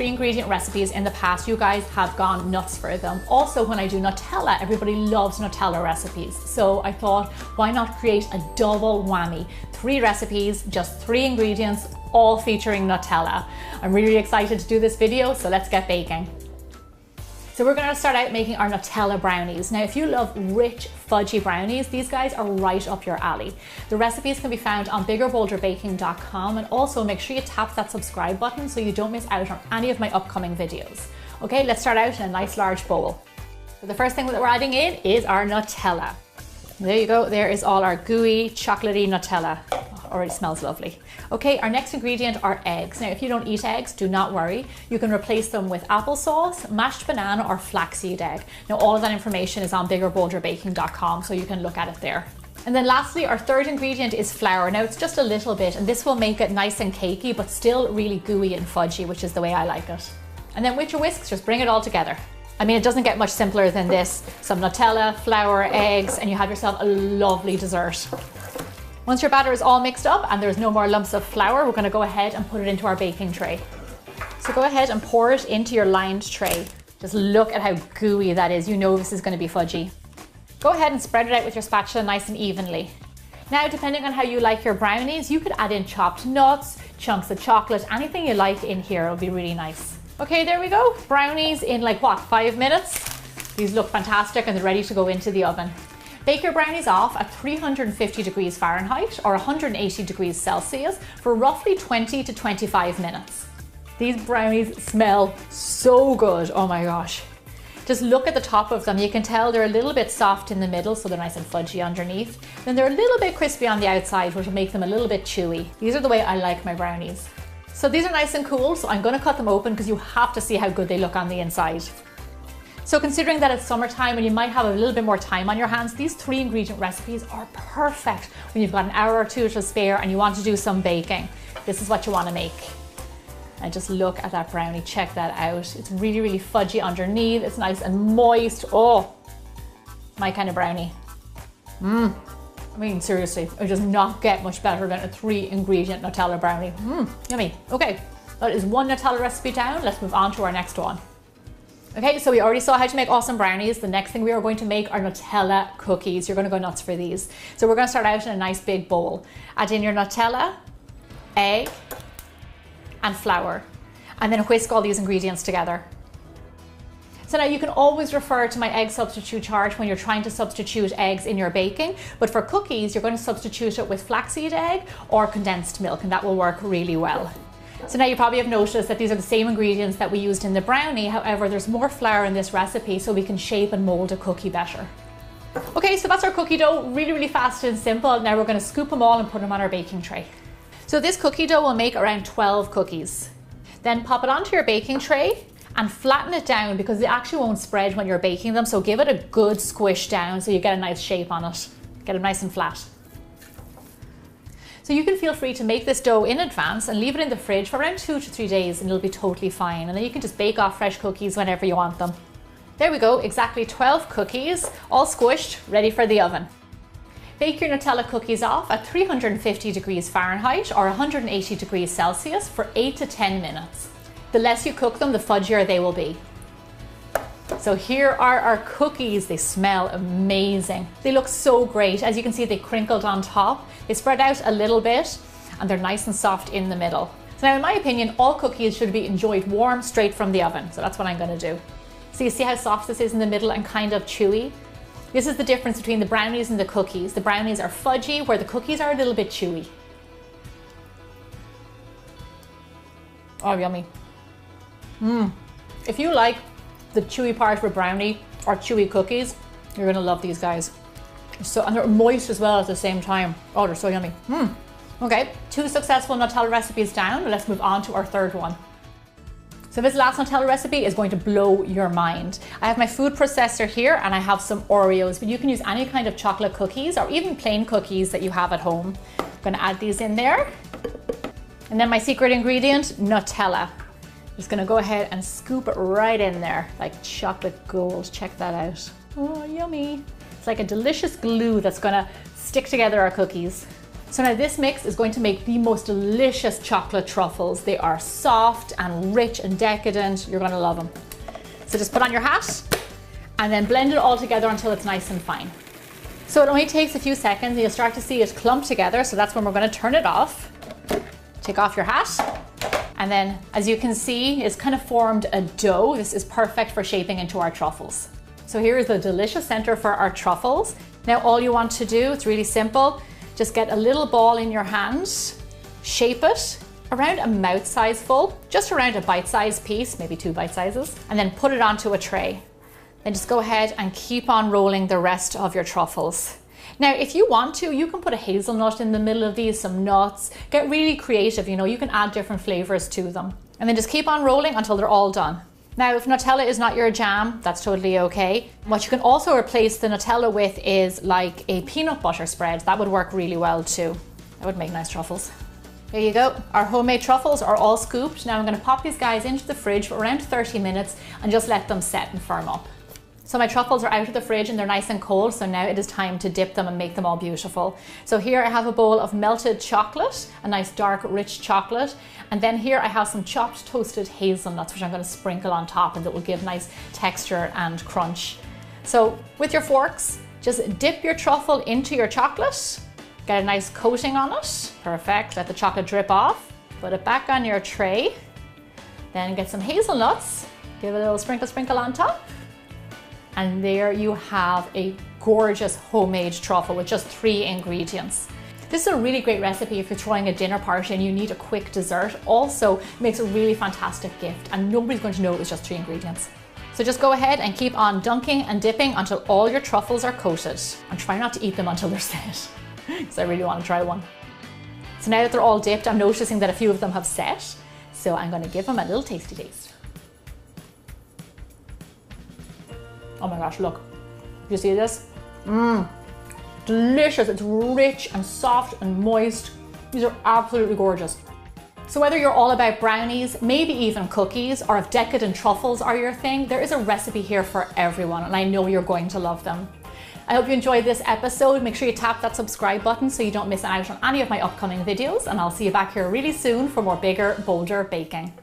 3-ingredient recipes in the past, you guys have gone nuts for them. Also, when I do Nutella, everybody loves Nutella recipes. So I thought, why not create a double whammy? 3 recipes, just 3 ingredients, all featuring Nutella. I'm really excited to do this video, so let's get baking. So we're going to start out making our Nutella brownies. Now, if you love rich, fudgy brownies, these guys are right up your alley. The recipes can be found on biggerbolderbaking.com, and also make sure you tap that subscribe button so you don't miss out on any of my upcoming videos. Okay, let's start out in a nice large bowl. So the first thing that we're adding in is our Nutella. There you go, there is all our gooey, chocolatey Nutella. Already smells lovely. Okay, our next ingredient are eggs. Now, if you don't eat eggs, do not worry. You can replace them with applesauce, mashed banana, or flaxseed egg. Now, all of that information is on biggerbolderbaking.com, so you can look at it there. And then lastly, our third ingredient is flour. Now, it's just a little bit, and this will make it nice and cakey, but still really gooey and fudgy, which is the way I like it. And then with your whisks, just bring it all together. I mean, it doesn't get much simpler than this. Some Nutella, flour, eggs, and you have yourself a lovely dessert. Once your batter is all mixed up and there's no more lumps of flour, we're going to go ahead and put it into our baking tray. So go ahead and pour it into your lined tray. Just look at how gooey that is. You know this is going to be fudgy. Go ahead and spread it out with your spatula nice and evenly. Now, depending on how you like your brownies, you could add in chopped nuts, chunks of chocolate, anything you like in here. It'll be really nice. Okay, there we go. Brownies in like what, 5 minutes? These look fantastic and they're ready to go into the oven. Bake your brownies off at 350 degrees Fahrenheit or 180 degrees Celsius for roughly 20 to 25 minutes. These brownies smell so good, oh my gosh. Just look at the top of them. You can tell they're a little bit soft in the middle, so they're nice and fudgy underneath. Then they're a little bit crispy on the outside, which will make them a little bit chewy. These are the way I like my brownies. So these are nice and cool, so I'm going to cut them open because you have to see how good they look on the inside. So considering that it's summertime and you might have a little bit more time on your hands, these 3-ingredient recipes are perfect when you've got an hour or two to spare and you want to do some baking. This is what you want to make. And just look at that brownie, check that out. It's really, really fudgy underneath. It's nice and moist. Oh, my kind of brownie. I mean, seriously, it does not get much better than a 3-ingredient Nutella brownie. Yummy. Okay, that is one Nutella recipe down. Let's move on to our next one. Okay, so we already saw how to make awesome brownies. The next thing we are going to make are Nutella cookies. You're going to go nuts for these. So we're going to start out in a nice big bowl. Add in your Nutella, egg, and flour, and then whisk all these ingredients together. So now you can always refer to my egg substitute chart when you're trying to substitute eggs in your baking, but for cookies, you're going to substitute it with flaxseed egg or condensed milk, and that will work really well. So now you probably have noticed that these are the same ingredients that we used in the brownie. However, there's more flour in this recipe so we can shape and mold a cookie better. Okay, so that's our cookie dough. Really, really fast and simple. Now we're going to scoop them all and put them on our baking tray. So this cookie dough will make around 12 cookies. Then pop it onto your baking tray and flatten it down because they actually won't spread when you're baking them. So give it a good squish down so you get a nice shape on it. Get it nice and flat. So you can feel free to make this dough in advance and leave it in the fridge for around 2 to 3 days and it'll be totally fine. And then you can just bake off fresh cookies whenever you want them. There we go, exactly 12 cookies, all squished, ready for the oven. Bake your Nutella cookies off at 350 degrees Fahrenheit or 180 degrees Celsius for 8 to 10 minutes. The less you cook them, the fudgier they will be. So here are our cookies. They smell amazing. They look so great. As you can see, they crinkled on top. They spread out a little bit and they're nice and soft in the middle. So now in my opinion, all cookies should be enjoyed warm straight from the oven. So that's what I'm going to do. So you see how soft this is in the middle and kind of chewy? This is the difference between the brownies and the cookies. The brownies are fudgy where the cookies are a little bit chewy. Oh, yummy. If you like the chewy part of a brownie or chewy cookies, you're gonna love these guys. And they're moist as well at the same time. Oh, they're so yummy. Okay, 2 successful Nutella recipes down. Let's move on to our third one. So this last Nutella recipe is going to blow your mind. I have my food processor here and I have some Oreos, but you can use any kind of chocolate cookies or even plain cookies that you have at home. I'm gonna add these in there. And then my secret ingredient, Nutella. Just gonna go ahead and scoop it right in there, like chocolate gold. Check that out. Oh, yummy. It's like a delicious glue that's gonna stick together our cookies. So now this mix is going to make the most delicious chocolate truffles. They are soft and rich and decadent. You're gonna love them. So just put on your hat and then blend it all together until it's nice and fine. So it only takes a few seconds and you'll start to see it clump together. So that's when we're gonna turn it off. Take off your hat. And then as you can see, it's kind of formed a dough. This is perfect for shaping into our truffles. So here is the delicious center for our truffles. Now all you want to do, it's really simple. Just get a little ball in your hand, shape it around a mouth size full, just around a bite-sized piece, maybe 2 bite sizes, and then put it onto a tray. Then just go ahead and keep on rolling the rest of your truffles. Now, if you want to, you can put a hazelnut in the middle of these, some nuts, get really creative, you know, you can add different flavors to them. And then just keep on rolling until they're all done. Now, if Nutella is not your jam, that's totally okay. What you can also replace the Nutella with is like a peanut butter spread. That would work really well too. That would make nice truffles. There you go. Our homemade truffles are all scooped. Now I'm going to pop these guys into the fridge for around 30 minutes and just let them set and firm up. So my truffles are out of the fridge and they're nice and cold, so now it is time to dip them and make them all beautiful. So here I have a bowl of melted chocolate, a nice dark rich chocolate, and then here I have some chopped toasted hazelnuts which I'm going to sprinkle on top, and that will give nice texture and crunch. So with your forks, just dip your truffle into your chocolate, get a nice coating on it, perfect, let the chocolate drip off, put it back on your tray, then get some hazelnuts, give it a little sprinkle on top. And there you have a gorgeous homemade truffle with just 3 ingredients. This is a really great recipe if you're throwing a dinner party and you need a quick dessert. Also makes a really fantastic gift and nobody's going to know it was just 3 ingredients. So just go ahead and keep on dunking and dipping until all your truffles are coated. And try not to eat them until they're set, because I really want to try one. So now that they're all dipped, I'm noticing that a few of them have set. So I'm going to give them a little tasty taste. Oh my gosh, look. You see this? Mmm. Delicious. It's rich and soft and moist. These are absolutely gorgeous. So whether you're all about brownies, maybe even cookies, or if decadent truffles are your thing, there is a recipe here for everyone, and I know you're going to love them. I hope you enjoyed this episode. Make sure you tap that subscribe button so you don't miss out on any of my upcoming videos, and I'll see you back here really soon for more bigger, bolder baking.